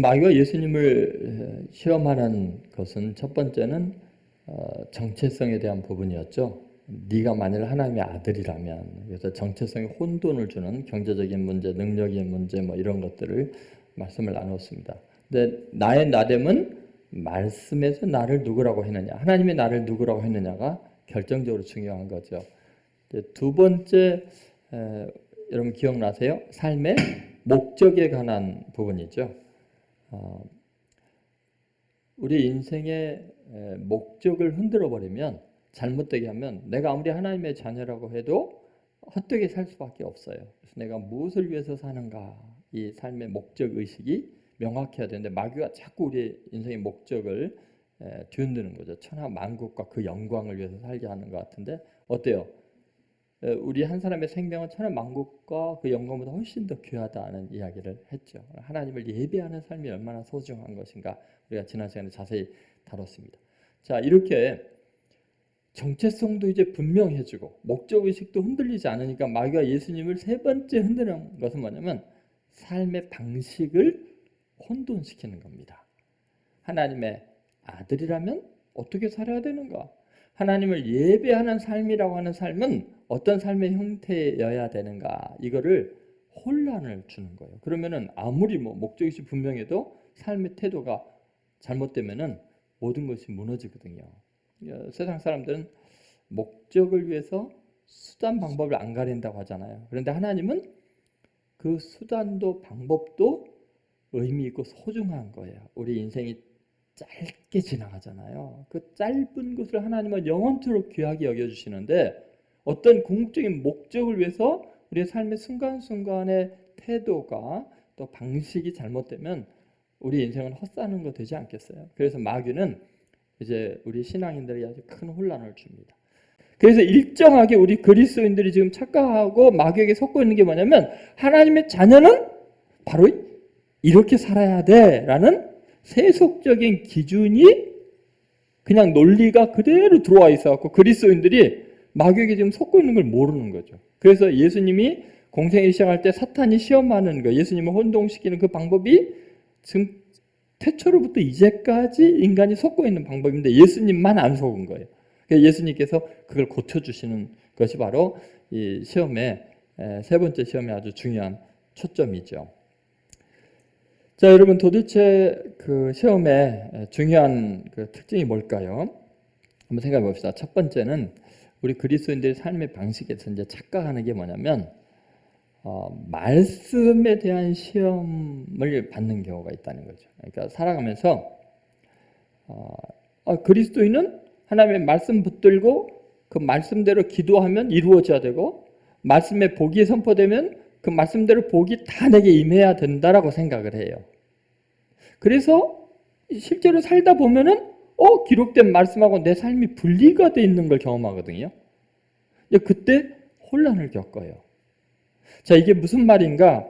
마귀가 예수님을 시험하는 것은 첫 번째는 정체성에 대한 부분이었죠. 네가 만일 하나님의 아들이라면, 그래서 정체성에 혼돈을 주는 경제적인 문제, 능력의 문제 뭐 이런 것들을 말씀을 나눴습니다. 근데 나의 나됨은 말씀에서 나를 누구라고 했느냐, 하나님의 나를 누구라고 했느냐가 결정적으로 중요한 거죠. 두 번째, 여러분 기억나세요? 삶의 목적에 관한 부분이죠. 우리 인생의 목적을 흔들어 버리면, 잘못되게 하면 내가 아무리 하나님의 자녀라고 해도 헛되게 살 수밖에 없어요. 그래서 내가 무엇을 위해서 사는가, 이 삶의 목적 의식이 명확해야 되는데 마귀가 자꾸 우리 인생의 목적을 뒤흔드는 거죠. 천하 만국과 그 영광을 위해서 살게 하는 것 같은데 어때요? 우리 한 사람의 생명은 천하 만국과 그 영광보다 훨씬 더 귀하다는 이야기를 했죠. 하나님을 예배하는 삶이 얼마나 소중한 것인가 우리가 지난 시간에 자세히 다뤘습니다. 자, 이렇게 정체성도 이제 분명해지고 목적의식도 흔들리지 않으니까 마귀가 예수님을 세 번째 흔드는 것은 뭐냐면 삶의 방식을 혼돈시키는 겁니다. 하나님의 아들이라면 어떻게 살아야 되는가? 하나님을 예배하는 삶이라고 하는 삶은 어떤 삶의 형태여야 되는가? 이거를 혼란을 주는 거예요. 그러면은 아무리 목적의식이 분명해도 삶의 태도가 잘못되면은 모든 것이 무너지거든요. 세상 사람들은 목적을 위해서 수단 방법을 안 가린다고 하잖아요. 그런데 하나님은 그 수단도 방법도 의미 있고 소중한 거예요. 우리 인생이 짧게 지나가잖아요. 그 짧은 것을 하나님은 영원토록 귀하게 여겨주시는데 어떤 궁극적인 목적을 위해서 우리의 삶의 순간순간의 태도가 또 방식이 잘못되면 우리 인생은 헛사는 거 되지 않겠어요? 그래서 마귀는 이제 우리 신앙인들에게 아주 큰 혼란을 줍니다. 그래서 일정하게 우리 그리스도인들이 지금 착각하고 마귀에게 속고 있는 게 뭐냐면 하나님의 자녀는 바로 이렇게 살아야 돼라는 세속적인 기준이 그냥 논리가 그대로 들어와 있어갖고 그리스도인들이 마귀에게 지금 속고 있는 걸 모르는 거죠. 그래서 예수님이 공생을 시작할 때 사탄이 시험하는 거, 예수님을 혼동시키는 그 방법이 지금 태초로부터 이제까지 인간이 속고 있는 방법인데 예수님만 안 속은 거예요. 그래서 예수님께서 그걸 고쳐주시는 것이 바로 이 시험의 세 번째 시험의 아주 중요한 초점이죠. 자, 여러분 도대체 그 시험의 중요한 그 특징이 뭘까요? 한번 생각해 봅시다. 첫 번째는 우리 그리스도인들의 삶의 방식에서 이제 착각하는 게 뭐냐면 말씀에 대한 시험을 받는 경우가 있다는 거죠. 그러니까 살아가면서 그리스도인은 하나님의 말씀 붙들고 그 말씀대로 기도하면 이루어져야 되고 말씀의 복이 선포되면 그 말씀대로 복이 다 내게 임해야 된다라고 생각을 해요. 그래서 실제로 살다 보면은 기록된 말씀하고 내 삶이 분리가 돼 있는 걸 경험하거든요. 그때 혼란을 겪어요. 자, 이게 무슨 말인가?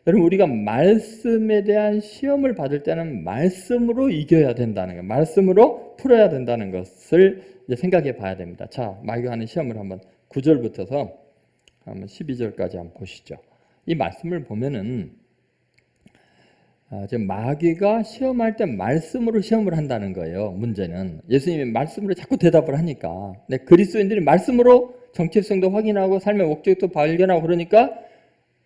여러분, 우리가 말씀에 대한 시험을 받을 때는 말씀으로 이겨야 된다는 거예요. 말씀으로 풀어야 된다는 것을 이제 생각해 봐야 됩니다. 자, 마귀가 하는 시험을 한번 9절부터서 한번 12절까지 한번 보시죠. 이 말씀을 보면은 지금 마귀가 시험할 때 말씀으로 시험을 한다는 거예요. 문제는 예수님이 말씀으로 자꾸 대답을 하니까. 근데 그리스도인들이 말씀으로 정체성도 확인하고 삶의 목적도 발견하고 그러니까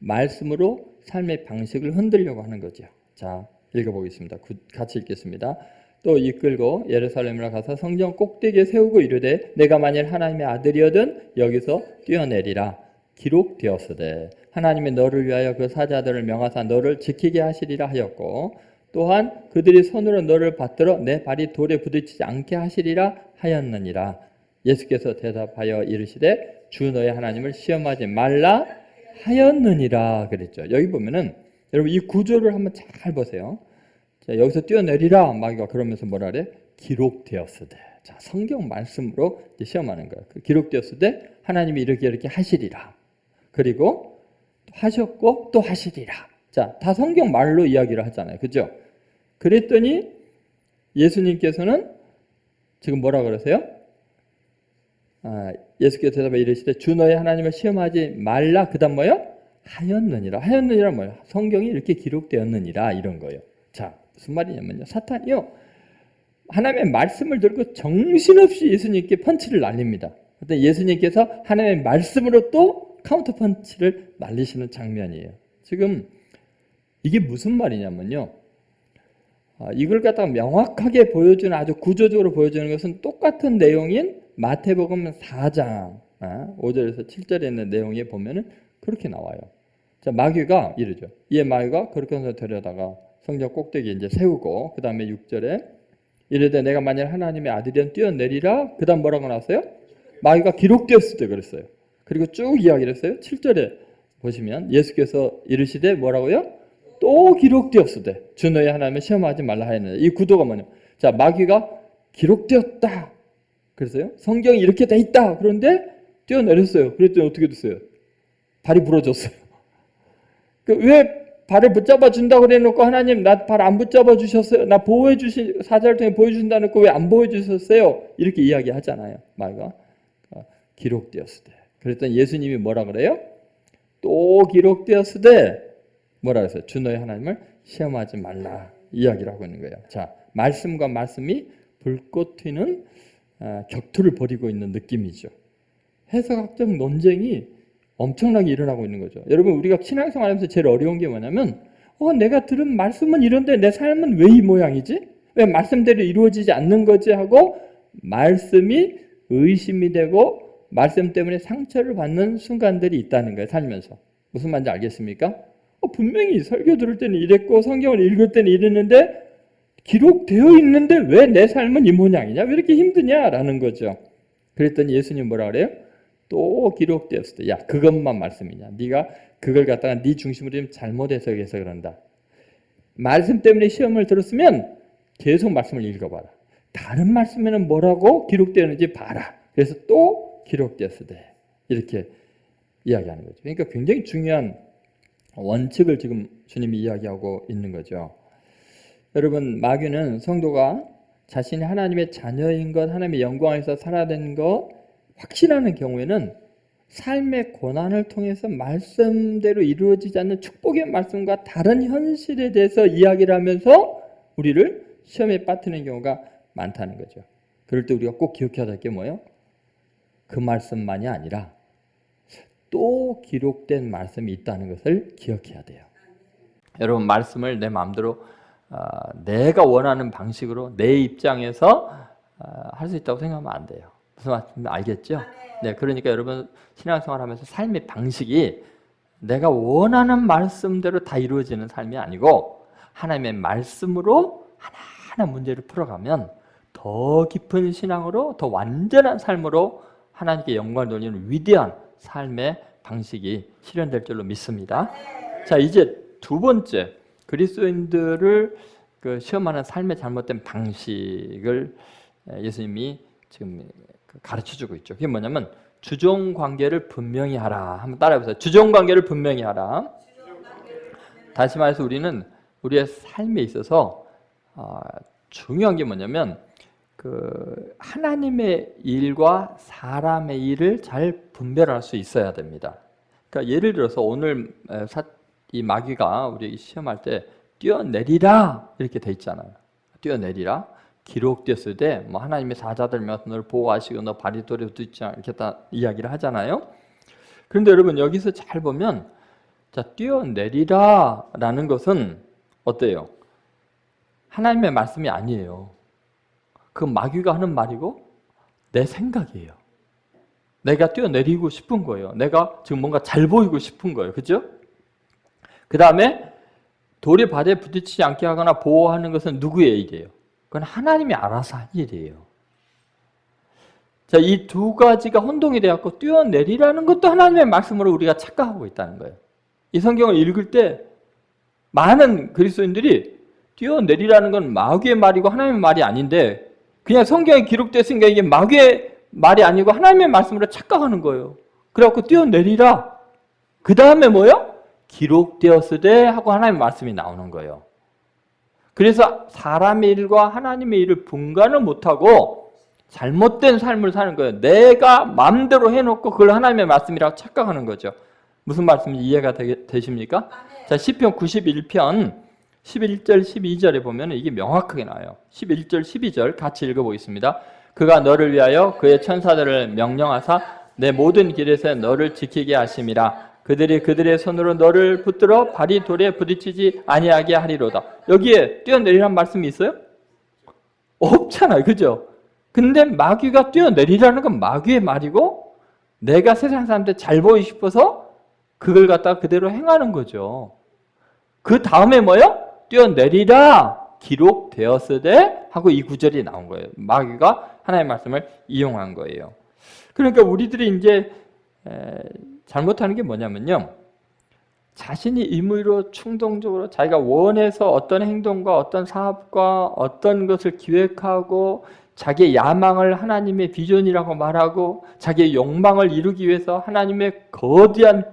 말씀으로 삶의 방식을 흔들려고 하는 거죠. 자, 읽어보겠습니다. 같이 읽겠습니다. 또 이끌고 예루살렘으로 가서 성전 꼭대기에 세우고 이르되 내가 만일 하나님의 아들이거든 여기서 뛰어내리라. 기록되었으되 하나님이 너를 위하여 그 사자들을 명하사 너를 지키게 하시리라 하였고 또한 그들이 손으로 너를 받들어 내 발이 돌에 부딪히지 않게 하시리라 하였느니라. 예수께서 대답하여 이르시되 주 너의 하나님을 시험하지 말라 하였느니라 그랬죠. 여기 보면은 여러분 이 구조를 한번 잘 보세요. 자, 여기서 뛰어내리라 마귀가 그러면서 뭐라 그래? 기록되었으되. 자, 성경 말씀으로 이제 시험하는 거예요. 기록되었으되 하나님이 이렇게 하시리라. 그리고 하셨고 또 하시리라. 자, 다 성경 말로 이야기를 하잖아요. 그죠? 그랬더니 예수님께서는 지금 뭐라 그러세요? 예수께서 대답해 이르시되 주 너의 하나님을 시험하지 말라. 그 다음 뭐요? 하였느니라. 하였느니라 뭐예요? 성경이 이렇게 기록되었느니라 이런 거예요. 자, 무슨 말이냐면요. 사탄이요. 하나님의 말씀을 들고 정신없이 예수님께 펀치를 날립니다. 그때 예수님께서 하나님의 말씀으로 또 카운터 펀치를 날리시는 장면이에요. 지금 이게 무슨 말이냐면요. 이걸 갖다가 명확하게 보여주는, 아주 구조적으로 보여주는 것은 똑같은 내용인 마태복음 4장 5절에서 7절에 있는 내용에 보면은 그렇게 나와요. 자, 마귀가 이러죠. 이에 마귀가 그렇게 해서 데려다가 성전 꼭대기에 이제 세우고, 그 다음에 6절에 이르되 내가 만약 하나님의 아들이면 뛰어내리라. 그 다음 뭐라고 나왔어요? 마귀가 기록되었을 때 그랬어요. 그리고 쭉 이야기를 했어요. 7절에 보시면 예수께서 이르시되 뭐라고요? 또 기록되었으되 주 너희 하나님을 시험하지 말라 하였느니라. 이 구도가 뭐냐? 자, 마귀가 기록되었다 그랬어요. 성경이 이렇게 돼 있다. 그런데 뛰어내렸어요. 그랬더니 어떻게 됐어요? 발이 부러졌어요. 왜 발을 붙잡아 준다고 그래놓고 하나님 나 발 안 붙잡아 주셨어요? 나 보호해 주신 사자를 통해 보여준다는 거 왜 안 보여주셨어요? 이렇게 이야기하잖아요. 마귀가 기록되었으되. 그랬더니 예수님이 뭐라 그래요? 또 기록되었으되 뭐라 그랬어요? 주 너희 하나님을 시험하지 말라 이야기를 하고 있는 거예요. 자, 말씀과 말씀이 불꽃 튀는 격투를 벌이고 있는 느낌이죠. 해석학적 논쟁이 엄청나게 일어나고 있는 거죠. 여러분, 우리가 신앙생활하면서 제일 어려운 게 뭐냐면 내가 들은 말씀은 이런데 내 삶은 왜 이 모양이지? 왜 말씀대로 이루어지지 않는 거지? 하고 말씀이 의심이 되고 말씀 때문에 상처를 받는 순간들이 있다는 거예요. 살면서. 무슨 말인지 알겠습니까? 분명히 설교 들을 때는 이랬고 성경을 읽을 때는 이랬는데 기록되어 있는데 왜 내 삶은 이 모양이냐? 왜 이렇게 힘드냐라는 거죠. 그랬더니 예수님 뭐라 그래요? 또 기록되었을 때, 야, 그것만 말씀이냐? 네가 그걸 갖다가 네 중심으로 좀 잘못 해석해서 그런다. 말씀 때문에 시험을 들었으면 계속 말씀을 읽어봐라. 다른 말씀에는 뭐라고 기록되는지 봐라. 그래서 또 기록되었을 때 이렇게 이야기하는 거죠. 그러니까 굉장히 중요한 원칙을 지금 주님이 이야기하고 있는 거죠. 여러분, 마귀는 성도가 자신이 하나님의 자녀인 것, 하나님의 영광에서 살아야 되는 것 확신하는 경우에는 삶의 고난을 통해서 말씀대로 이루어지지 않는 축복의 말씀과 다른 현실에 대해서 이야기를 하면서 우리를 시험에 빠뜨리는 경우가 많다는 거죠. 그럴 때 우리가 꼭 기억해야 될 게 뭐예요? 그 말씀만이 아니라 또 기록된 말씀이 있다는 것을 기억해야 돼요. 여러분, 말씀을 내 마음대로 내가 원하는 방식으로 내 입장에서 할 수 있다고 생각하면 안 돼요. 무슨 말인지 알겠죠? 네, 그러니까 여러분 신앙생활하면서 삶의 방식이 내가 원하는 말씀대로 다 이루어지는 삶이 아니고 하나님의 말씀으로 하나하나 문제를 풀어가면 더 깊은 신앙으로 더 완전한 삶으로 하나님께 영광을 돌리는 위대한 삶의 방식이 실현될 줄로 믿습니다. 자, 이제 두 번째 그리스도인들을 시험하는 삶의 잘못된 방식을 예수님이 지금 가르쳐주고 있죠. 그게 뭐냐면 주종 관계를 분명히 하라. 한번 따라해보세요. 주종 관계를 분명히 하라. 다시 말해서 우리는 우리의 삶에 있어서 중요한 게 뭐냐면 하나님의 일과 사람의 일을 잘 분별할 수 있어야 됩니다. 그러니까 예를 들어서 오늘 이 마귀가 우리 시험할 때 뛰어내리라 이렇게 돼 있잖아요. 뛰어내리라. 기록됐을 때 뭐 하나님의 사자들면 너를 보호하시고 너 발이 돌에 붙지 않게 이렇게 다 이야기를 하잖아요. 그런데 여러분 여기서 잘 보면 자, 뛰어내리라라는 것은 어때요? 하나님의 말씀이 아니에요. 그 마귀가 하는 말이고 내 생각이에요. 내가 뛰어내리고 싶은 거예요. 내가 지금 뭔가 잘 보이고 싶은 거예요. 그죠? 그 다음에 돌이 발에 부딪히지 않게 하거나 보호하는 것은 누구의 일이에요? 그건 하나님이 알아서 할 일이에요. 자, 이 두 가지가 혼동이 되어서 뛰어내리라는 것도 하나님의 말씀으로 우리가 착각하고 있다는 거예요. 이 성경을 읽을 때 많은 그리스도인들이 뛰어내리라는 건 마귀의 말이고 하나님의 말이 아닌데 그냥 성경에 기록됐으니까 이게 마귀의 말이 아니고 하나님의 말씀으로 착각하는 거예요. 그래갖고 뛰어내리라. 그 다음에 뭐요? 기록되었으되 하고 하나님의 말씀이 나오는 거예요. 그래서 사람의 일과 하나님의 일을 분간을 못하고 잘못된 삶을 사는 거예요. 내가 마음대로 해놓고 그걸 하나님의 말씀이라고 착각하는 거죠. 무슨 말씀인지 이해가 되십니까? 자, 시편 91편 11절, 12절에 보면 이게 명확하게 나와요. 11절, 12절 같이 읽어보겠습니다. 그가 너를 위하여 그의 천사들을 명령하사 내 모든 길에서 너를 지키게 하심이라. 그들이 그들의 손으로 너를 붙들어 발이 돌에 부딪히지 아니하게 하리로다. 여기에 뛰어내리라는 말씀이 있어요? 없잖아요. 그죠? 근데 마귀가 뛰어내리라는 건 마귀의 말이고 내가 세상 사람한테 잘 보이고 싶어서 그걸 갖다가 그대로 행하는 거죠. 그 다음에 뭐요? 뛰어내리라 기록되었으되 하고 이 구절이 나온 거예요. 마귀가 하나님의 말씀을 이용한 거예요. 그러니까 우리들이 이제 잘못하는 게 뭐냐면요. 자신이 임의로 충동적으로 자기가 원해서 어떤 행동과 어떤 사업과 어떤 것을 기획하고 자기의 야망을 하나님의 비전이라고 말하고 자기의 욕망을 이루기 위해서 하나님의 거대한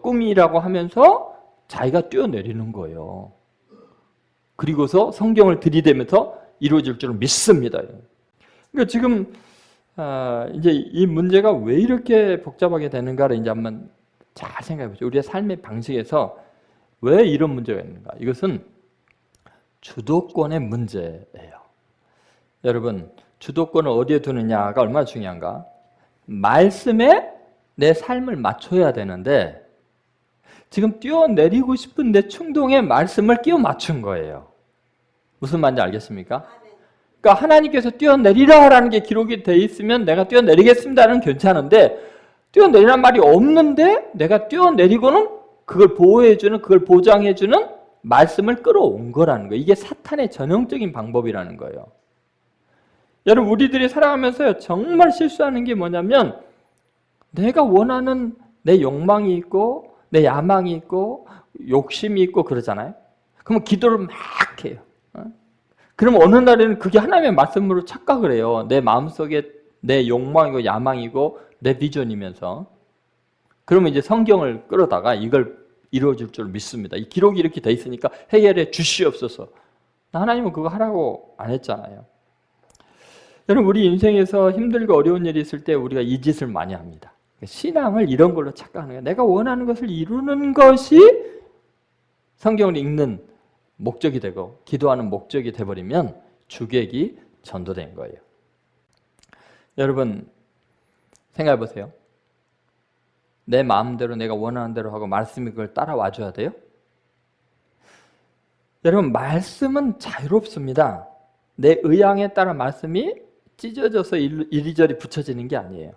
꿈이라고 하면서 자기가 뛰어내리는 거예요. 그리고서 성경을 들이대면서 이루어질 줄 믿습니다. 그러니까 지금 이제 이 문제가 왜 이렇게 복잡하게 되는가를 이제 한번 잘 생각해 보죠. 우리의 삶의 방식에서 왜 이런 문제가 있는가? 이것은 주도권의 문제예요. 여러분, 주도권을 어디에 두느냐가 얼마나 중요한가? 말씀에 내 삶을 맞춰야 되는데 지금 뛰어내리고 싶은 내 충동에 말씀을 끼워 맞춘 거예요. 무슨 말인지 알겠습니까? 그러니까 하나님께서 뛰어내리라라는 게 기록이 돼 있으면 내가 뛰어내리겠습니다는 괜찮은데 뛰어내리란 말이 없는데 내가 뛰어내리고는 그걸 보호해주는, 그걸 보장해주는 말씀을 끌어온 거라는 거예요. 이게 사탄의 전형적인 방법이라는 거예요. 여러분, 우리들이 살아가면서 정말 실수하는 게 뭐냐면 내가 원하는 내 욕망이 있고 내 야망이 있고 욕심이 있고 그러잖아요. 그러면 기도를 막 해요. 그럼 어느 날에는 그게 하나님의 말씀으로 착각을 해요. 내 마음속에 내 욕망이고 야망이고 내 비전이면서. 그러면 이제 성경을 끌어다가 이걸 이루어질 줄 믿습니다. 이 기록이 이렇게 돼 있으니까 해결해 주시옵소서. 하나님은 그거 하라고 안 했잖아요. 여러분, 우리 인생에서 힘들고 어려운 일이 있을 때 우리가 이 짓을 많이 합니다. 신앙을 이런 걸로 착각하는 거예요. 내가 원하는 것을 이루는 것이 성경을 읽는 목적이 되고 기도하는 목적이 돼버리면 주객이 전도된 거예요. 여러분, 생각해 보세요. 내 마음대로 내가 원하는 대로 하고 말씀이 그걸 따라와 줘야 돼요? 여러분, 말씀은 자유롭습니다. 내 의향에 따라 말씀이 찢어져서 이리저리 붙여지는 게 아니에요.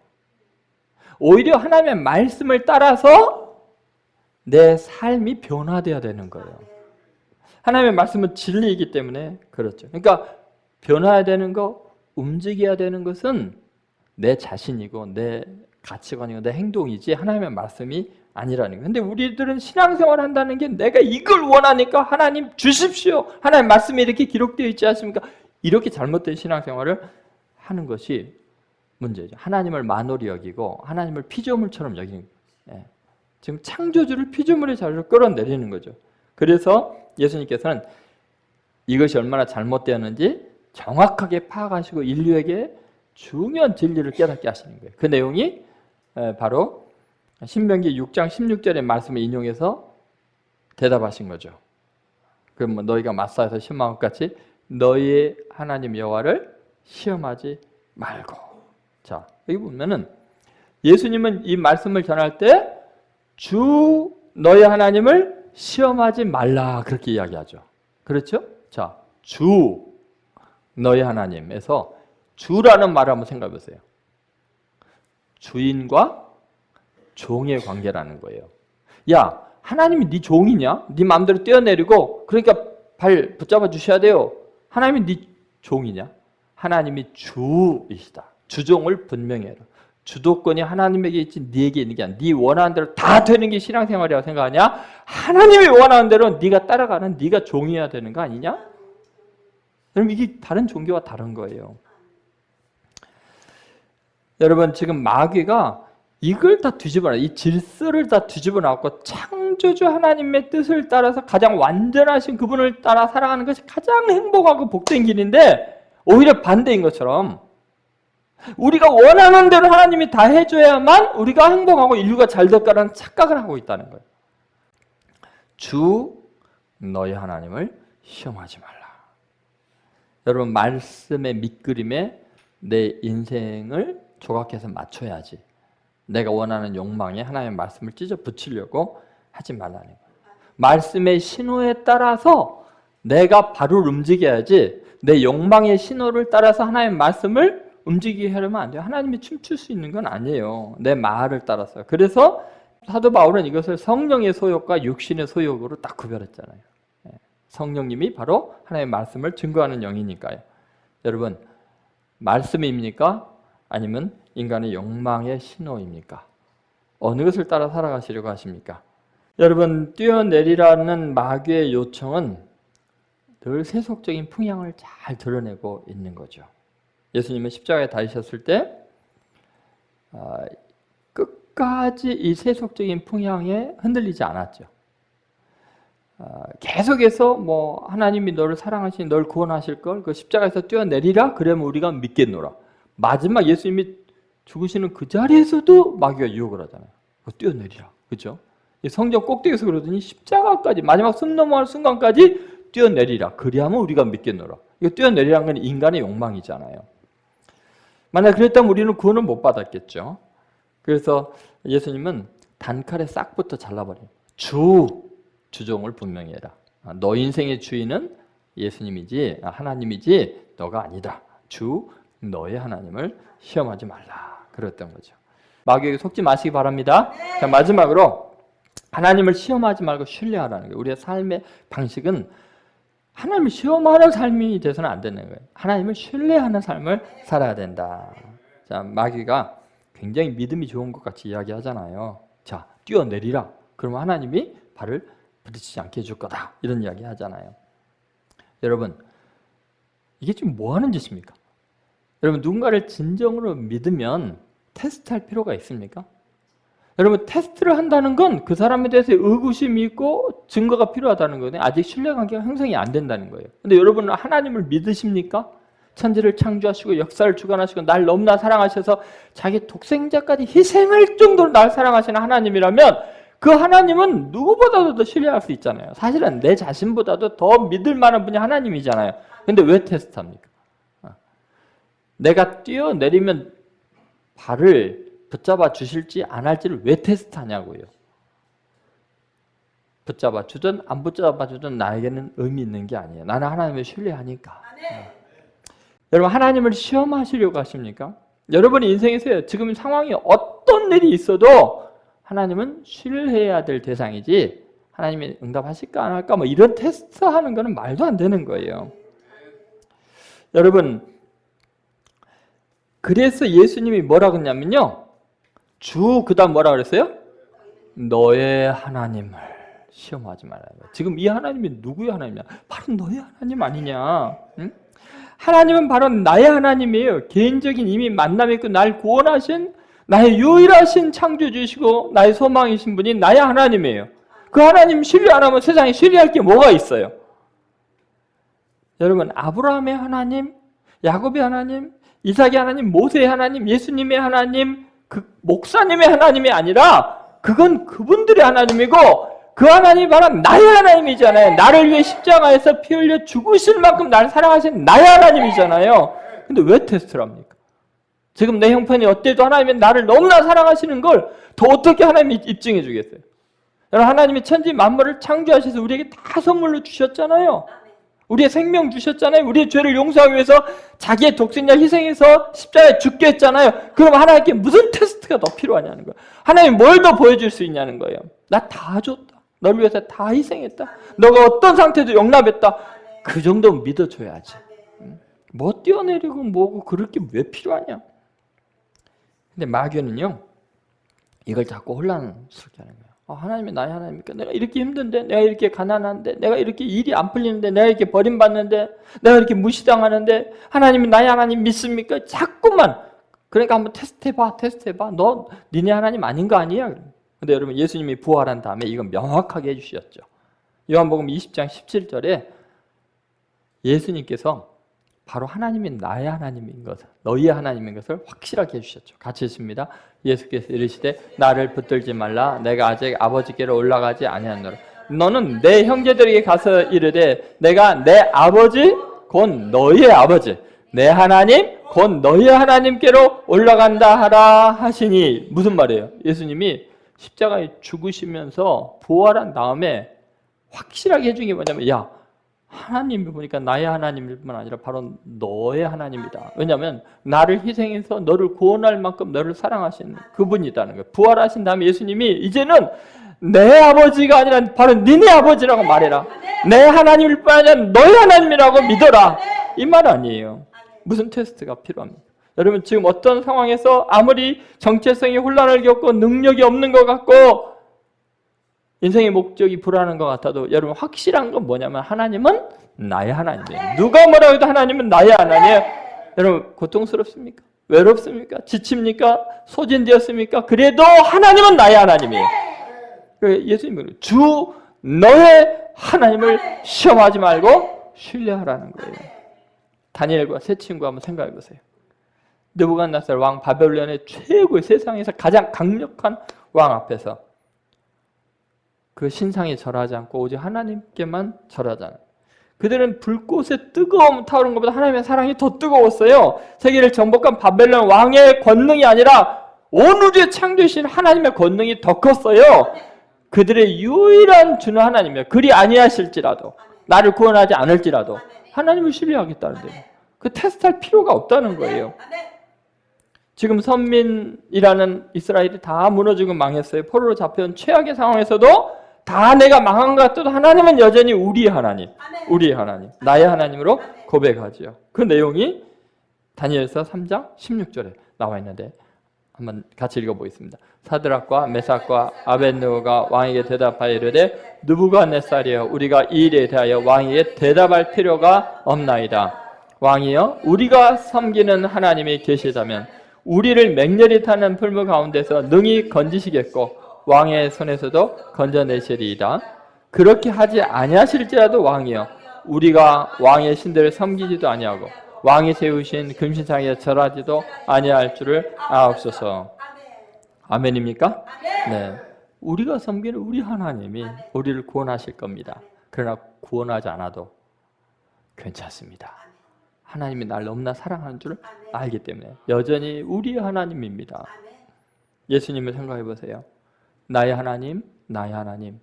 오히려 하나님의 말씀을 따라서 내 삶이 변화되어야 되는 거예요. 하나님의 말씀은 진리이기 때문에 그렇죠. 그러니까 변화해야 되는 거, 움직여야 되는 것은 내 자신이고 내 가치관이고 내 행동이지 하나님의 말씀이 아니라는 거예요. 근데 우리들은 신앙생활 한다는 게 내가 이걸 원하니까 하나님 주십시오. 하나님 말씀이 이렇게 기록되어 있지 않습니까? 이렇게 잘못된 신앙생활을 하는 것이 문제죠. 하나님을 만홀히 여기고 하나님을 피조물처럼 여기는 거예요. 지금 창조주를 피조물의 자리로 끌어내리는 거죠. 그래서 예수님께서는 이것이 얼마나 잘못되었는지 정확하게 파악하시고 인류에게 중요한 진리를 깨닫게 하시는 거예요. 그 내용이 바로 신명기 6장 16절의 말씀을 인용해서 대답하신 거죠. 그럼 너희가 마사에서 신망한 것 같이 너희의 하나님 여호와를 시험하지 말고. 자, 여기 보면은 예수님은 이 말씀을 전할 때 주 너희 하나님을 시험하지 말라 그렇게 이야기하죠. 그렇죠? 자, 주 너희 하나님에서 주라는 말을 한번 생각해 보세요. 주인과 종의 관계라는 거예요. 야, 하나님이 네 종이냐? 네 마음대로 뛰어내리고 그러니까 발 붙잡아 주셔야 돼요. 하나님이 네 종이냐? 하나님이 주이시다. 주종을 분명히 해라. 주도권이 하나님에게 있지 네게 있는 게 아니야. 네 원하는 대로 다 되는 게 신앙생활이라고 생각하냐? 하나님이 원하는 대로 네가 따라가는 네가 종이어야 되는 거 아니냐? 여러분, 이게 다른 종교와 다른 거예요. 여러분, 지금 마귀가 이걸 다 뒤집어놔. 이 질서를 다 뒤집어놨고 창조주 하나님의 뜻을 따라서 가장 완전하신 그분을 따라 살아가는 것이 가장 행복하고 복된 길인데 오히려 반대인 것처럼 우리가 원하는 대로 하나님이 다 해줘야만 우리가 행복하고 인류가 잘 될 거라는 착각을 하고 있다는 거예요. 주 너희 하나님을 시험하지 말라. 여러분, 말씀의 밑그림에 내 인생을 조각해서 맞춰야지 내가 원하는 욕망에 하나님의 말씀을 찢어 붙이려고 하지 말라는 거예요. 말씀의 신호에 따라서 내가 바로 움직여야지 내 욕망의 신호를 따라서 하나님의 말씀을 움직이게 하려면 안 돼요. 하나님이 춤출 수 있는 건 아니에요. 내 말을 따라서. 그래서 사도 바울은 이것을 성령의 소욕과 육신의 소욕으로 딱 구별했잖아요. 성령님이 바로 하나님의 말씀을 증거하는 영이니까요. 여러분, 말씀입니까? 아니면 인간의 욕망의 신호입니까? 어느 것을 따라 살아가시려고 하십니까? 여러분, 뛰어내리라는 마귀의 요청은 늘 세속적인 풍향을 잘 드러내고 있는 거죠. 예수님은 십자가에 달리셨을 때 끝까지 이 세속적인 풍향에 흔들리지 않았죠. 계속해서 하나님이 너를 사랑하시니 너를 구원하실 걸 그 십자가에서 뛰어내리라 그러면 우리가 믿겠노라. 마지막 예수님이 죽으시는 그 자리에서도 마귀가 유혹을 하잖아요. 뛰어내리라. 그렇죠? 성경 꼭대기에서 그러더니 십자가까지 마지막 숨 넘어갈 순간까지 뛰어내리라. 그리하면 우리가 믿겠노라. 이거 뛰어내리라는 건 인간의 욕망이잖아요. 만약 그랬다면 우리는 구원을 못 받았겠죠. 그래서 예수님은 단칼에 싹부터 잘라버려요. 주종을 분명히 해라. 너 인생의 주인은 예수님이지 하나님이지 너가 아니다. 너의 하나님을 시험하지 말라. 그랬던 거죠. 마귀에게 속지 마시기 바랍니다. 자, 마지막으로 하나님을 시험하지 말고 신뢰하라는 거예요. 우리의 삶의 방식은 하나님을 시험하는 삶이 돼서는 안 되는 거예요. 하나님을 신뢰하는 삶을 살아야 된다. 자, 마귀가 굉장히 믿음이 좋은 것 같이 이야기하잖아요. 자, 뛰어내리라. 그러면 하나님이 발을 부딪히지 않게 해줄 거다. 이런 이야기 하잖아요. 여러분, 이게 지금 뭐 하는 짓입니까? 여러분, 누군가를 진정으로 믿으면 테스트할 필요가 있습니까? 여러분, 테스트를 한다는 건 그 사람에 대해서 의구심이 있고 증거가 필요하다는 거예요. 아직 신뢰관계가 형성이 안 된다는 거예요. 근데 여러분은 하나님을 믿으십니까? 천지를 창조하시고 역사를 주관하시고 날 너무나 사랑하셔서 자기 독생자까지 희생할 정도로 날 사랑하시는 하나님이라면 그 하나님은 누구보다도 더 신뢰할 수 있잖아요. 사실은 내 자신보다도 더 믿을 만한 분이 하나님이잖아요. 근데 왜 테스트합니까? 내가 뛰어내리면 발을 붙잡아 주실지 안 할지를 왜 테스트하냐고요. 붙잡아 주든 안 붙잡아 주든 나에게는 의미 있는 게 아니에요. 나는 하나님을 신뢰하니까. 여러분, 하나님을 시험하시려고 하십니까? 여러분의 인생에서 지금 상황이 어떤 일이 있어도 하나님은 신뢰해야 될 대상이지 하나님이 응답하실까 안 할까 이런 테스트하는 거는 말도 안 되는 거예요. 여러분, 그래서 예수님이 뭐라고 했냐면요. 그다음 뭐라 그랬어요? 너의 하나님을 시험하지 말아요. 지금 이 하나님이 누구의 하나님이냐? 바로 너의 하나님 아니냐? 응? 하나님은 바로 나의 하나님이에요. 개인적인 이미 만남이 있고 날 구원하신 나의 유일하신 창조주시고 나의 소망이신 분이 나의 하나님이에요. 그 하나님 신뢰 안 하면 세상에 신뢰할 게 뭐가 있어요? 여러분, 아브라함의 하나님, 야곱의 하나님, 이삭의 하나님, 모세의 하나님, 예수님의 하나님, 그 목사님의 하나님이 아니라 그건 그분들의 하나님이고 그 하나님이 바로 나의 하나님이잖아요. 나를 위해 십자가에서 피 흘려 죽으실 만큼 나를 사랑하신 나의 하나님이잖아요. 근데 왜 테스트를 합니까? 지금 내 형편이 어때도 하나님이 나를 너무나 사랑하시는 걸 더 어떻게 하나님이 입증해 주겠어요? 여러분, 하나님이 천지 만물을 창조하셔서 우리에게 다 선물로 주셨잖아요. 우리의 생명 주셨잖아요. 우리의 죄를 용서하기 위해서 자기의 독생자 희생해서 십자가에 죽게 했잖아요. 그럼 하나님께 무슨 테스트가 더 필요하냐는 거예요. 하나님 뭘 더 보여줄 수 있냐는 거예요. 나 다 줬다. 너를 위해서 다 희생했다. 너가 어떤 상태도 용납했다. 그 정도는 믿어줘야지. 뭐 뛰어내리고 뭐고 그럴 게 왜 필요하냐. 근데 마귀는요, 이걸 자꾸 혼란스럽게 하는 거예요. 하나님이 나의 하나님입니까? 내가 이렇게 힘든데, 내가 이렇게 가난한데, 내가 이렇게 일이 안 풀리는데, 내가 이렇게 버림받는데, 내가 이렇게 무시당하는데 하나님이 나의 하나님 믿습니까? 자꾸만 그러니까 한번 테스트해봐. 너 니네 하나님 아닌 거 아니야? 근데 여러분, 예수님이 부활한 다음에 이건 명확하게 해주셨죠. 요한복음 20장 17절에 예수님께서 바로 하나님이 나의 하나님인 것을, 너희의 하나님인 것을 확실하게 해주셨죠. 같이 읽습니다. 예수께서 이르시되 나를 붙들지 말라. 내가 아직 아버지께로 올라가지 아니하노라. 너는 내 형제들에게 가서 이르되 내가 내 아버지 곧 너희의 아버지 내 하나님 곧 너희의 하나님께로 올라간다 하라 하시니. 무슨 말이에요? 예수님이 십자가에 죽으시면서 부활한 다음에 확실하게 해준 게 뭐냐면, 야, 하나님이 보니까 나의 하나님일 뿐 아니라 바로 너의 하나님이다. 왜냐하면 나를 희생해서 너를 구원할 만큼 너를 사랑하신 그분이라는 거예요. 부활하신 다음에 예수님이 이제는 내 아버지가 아니라 바로 니네 아버지라고 말해라. 내 하나님일 뿐 아니라 너의 하나님이라고 믿어라. 이 말 아니에요. 무슨 테스트가 필요합니까? 여러분 지금 어떤 상황에서 아무리 정체성이 혼란을 겪고 능력이 없는 것 같고 인생의 목적이 불안한 것 같아도 여러분 확실한 건 뭐냐면 하나님은 나의 하나님이에요. 누가 뭐라고 해도 하나님은 나의 하나님이에요. 여러분 고통스럽습니까? 외롭습니까? 지칩니까? 소진되었습니까? 그래도 하나님은 나의 하나님이에요. 예수님은 주 너의 하나님을 시험하지 말고 신뢰하라는 거예요. 다니엘과 세 친구 한번 생각해 보세요. 느부갓네살 왕, 바벨론의 최고의 세상에서 가장 강력한 왕 앞에서 그 신상에 절하지 않고 오직 하나님께만 절하잖아요. 그들은 불꽃의 뜨거움 타오르는 것보다 하나님의 사랑이 더 뜨거웠어요. 세계를 정복한 바벨론 왕의 권능이 아니라 온 우주의 창조신 하나님의 권능이 더 컸어요. 그들의 유일한 주는 하나님이에요. 그리 아니하실지라도, 나를 구원하지 않을지라도 하나님을 신뢰하겠다는데요. 그 테스트할 필요가 없다는 거예요. 지금 선민이라는 이스라엘이 다 무너지고 망했어요. 포로로 잡혀온 최악의 상황에서도 다 내가 망한 것 같아도 하나님은 여전히 우리의 하나님, 우리의 하나님, 나의 하나님으로 고백하지요. 그 내용이 다니엘서 3장 16절에 나와 있는데 한번 같이 읽어보겠습니다. 사드락과 메삭과 아벳느고가 왕에게 대답하여 이르되 느부갓네살이여, 우리가 이 일에 대하여 왕에게 대답할 필요가 없나이다. 왕이여, 우리가 섬기는 하나님이 계시다면 우리를 맹렬히 타는 풀무 가운데서 능히 건지시겠고 왕의 손에서도 건져내시리이다. 그렇게 하지 아니하실지라도 왕이여, 우리가 왕의 신들을 섬기지도 아니하고 왕이 세우신 금신상에 절하지도 아니할 줄을 아옵소서. 아멘입니까? 네. 우리가 섬기는 우리 하나님이 우리를 구원하실 겁니다. 그러나 구원하지 않아도 괜찮습니다. 하나님이 날 너무나 사랑하는 줄을 알기 때문에 여전히 우리의 하나님입니다. 예수님을 생각해 보세요. 나의 하나님, 나의 하나님,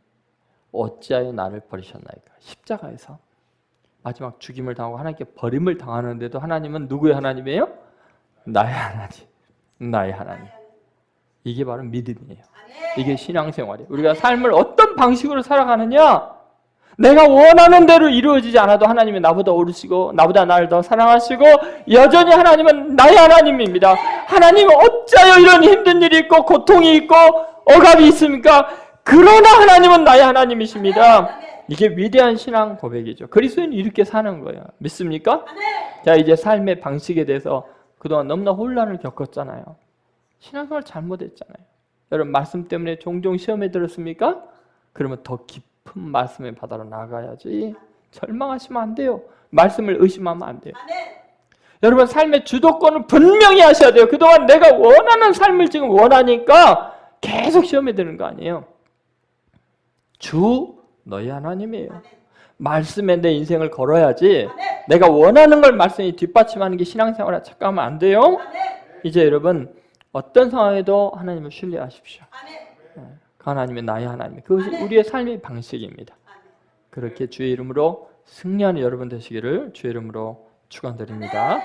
어찌하여 나를 버리셨나이까? 십자가에서 마지막 죽임을 당하고 하나님께 버림을 당하는데도 하나님은 누구의 하나님이에요? 나의 하나님, 나의 하나님. 이게 바로 믿음이에요. 이게 신앙생활이에요. 우리가 삶을 어떤 방식으로 살아가느냐? 내가 원하는 대로 이루어지지 않아도 하나님이 나보다 오르시고 나보다 나를 더 사랑하시고 여전히 하나님은 나의 하나님입니다. 하나님은 어찌하여 이런 힘든 일이 있고 고통이 있고 억압이 있습니까? 그러나 하나님은 나의 하나님이십니다. 이게 위대한 신앙 고백이죠. 그리스도인은 이렇게 사는 거예요. 믿습니까? 자, 이제 삶의 방식에 대해서 그동안 너무나 혼란을 겪었잖아요. 신앙생활 잘못했잖아요. 여러분 말씀 때문에 종종 시험에 들었습니까? 그러면 더 깊은 말씀의 바다로 나가야지. 절망하시면 안 돼요. 말씀을 의심하면 안 돼요. 여러분 삶의 주도권을 분명히 하셔야 돼요. 그동안 내가 원하는 삶을 지금 원하니까 계속 시험에 드는 거 아니에요. 주 너희 하나님이에요. 말씀에 내 인생을 걸어야지. 내가 원하는 걸 말씀이 뒷받침하는 게 신앙생활에 착각하면 안 돼요. 이제 여러분 어떤 상황에도 하나님을 신뢰하십시오. 하나님은 나의 하나님. 그것이 우리의 삶의 방식입니다. 그렇게 주의 이름으로 승리하는 여러분 되시기를 주의 이름으로 축원드립니다.